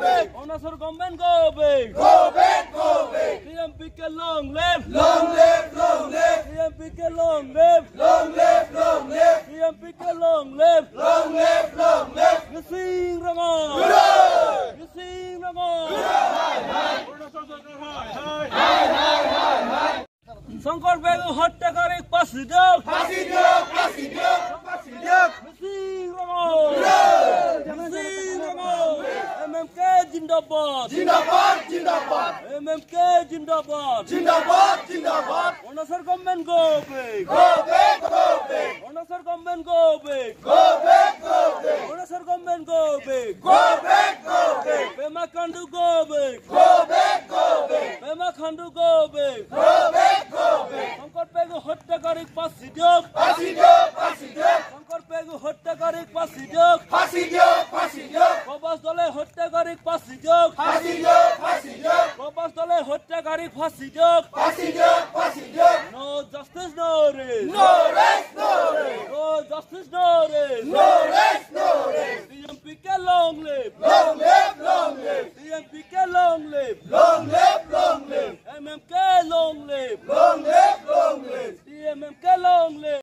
back. Arunachal government go back. Go back, go back. TMPK long live. Long live, long live. TMPK long live. Long live, long live. TMPK long live. Long live, long live. Missing Rama. Hooray! Missing Rama. Shankar Babu হত্যাকারী ফাঁসি দাও। ফাঁসি দিও, ফাঁসি দিও, ফাঁসি দিও। Missing Rama. Hooray! Missing Rama. MMK জিন্দাবাদ। জিন্দাবাদ, জিন্দাবাদ। MMK জিন্দাবাদ। জিন্দাবাদ, জিন্দাবাদ। Arunachal government go back. Go back, go back. Arunachal government go back. Go back, go back. Arunachal government go back. Go back, go back. Pema Khandu go back. Go back, go back. Pema Khandu go back. Go back, go back. Shankar Babu হত্যাকারী ফাঁসি দাও। ফাঁসি দিও, ফাঁসি দিও। Shankar Babu হত্যাকারী ফাঁসি দাও। ফাঁসি দিও, ফাঁসি দিও। প্রবাস দলে হত্যাকারী ফাঁসি দাও। ফাঁসি দিও, ফাঁসি দিও। প্রবাস দলে হত্যাকারী ফাঁসি দাও।